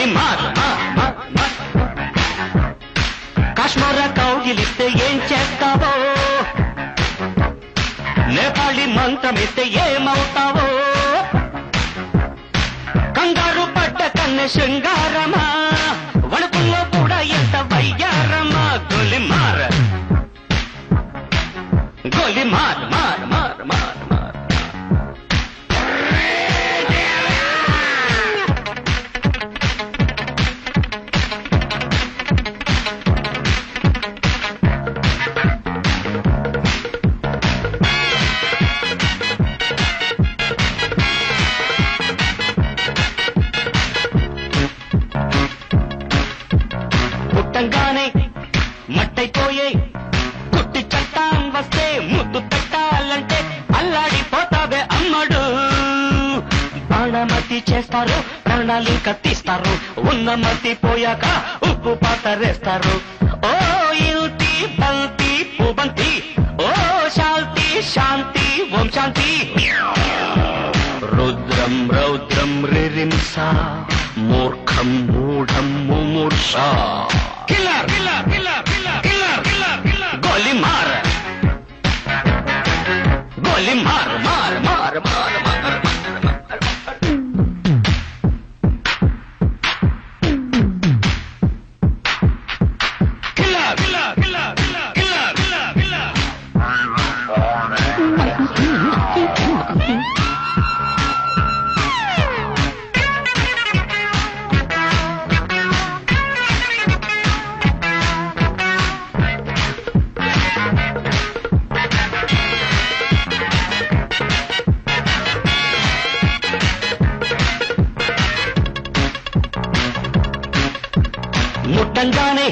గోలి మార్ కాశ్మీర కౌగిలిస్తే ఏం చేస్తావో నేపాళి మంత్రమిస్తే ఏమవుతావో కంగారు పడ్డ కన్నె శృంగారమా వణుకుల్లో కూడా ఎంత వయ్యారమా గోలి మార్ గోలి మార్ మార్ మార్ మార్ మార్ పుట్టంగానే మట్టైపోయే కుట్టి చట్టాం వస్తే ముద్దు పెట్టాలంటే అల్లాడిపోతావే అమ్మడు బాణమతి చేస్తారు ప్రాణాలు కత్తిస్తారు ఉన్న మతి పోయాక ఉప్పు పాతరేస్తారు ఓ యుతి బంతి పుబంతి ఓ శాంతి శాంతి ఓం శాంతి రుద్రం రౌద్రం రిరింస మూర్ఖం మూఢం ముమూర్ష killer killer killer killer killer killer killer గోలి మార్ గోలి మార్ మార్ మార్ మార్ మార్ killer killer killer killer killer killer killer ముట్టంగానే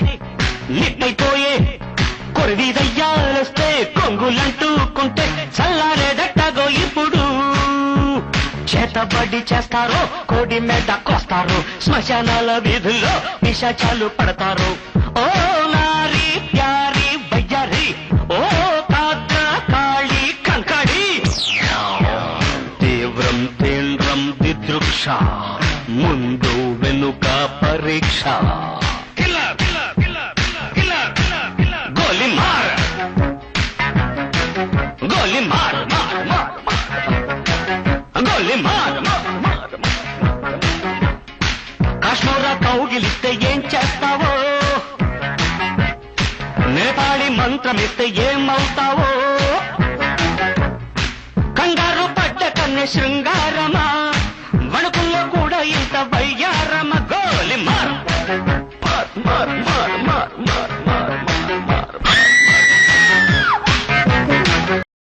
నిట్టయిపోయే కొరివిదయ్యాలొస్తే కొంగులంటూకుంటే చల్లారేదట్టగో ఇప్పుడు చేతబడి చేస్తారో కోడి మీద కోస్తారు శ్మశానాల వీధుల్లో నిశాచాలు పడతారు ఓ నారీ ప్యారీ వయ్యారి ఓ కాద్ర కాళీ కంకడి తీవ్రం తీవ్రం దిదృక్ష ముందు వెనుక పరీక్ష గోలి మార్ గోలి మార్ మార్ మార్ గోలి మార్ మార్ మార్ కాశ్మీర కౌగిలిస్తే ఏం చేస్తావో నేపాళి మంత్రమిస్తే ఏమవుతావో కంగారు పడ్డ కన్నె శృంగారమా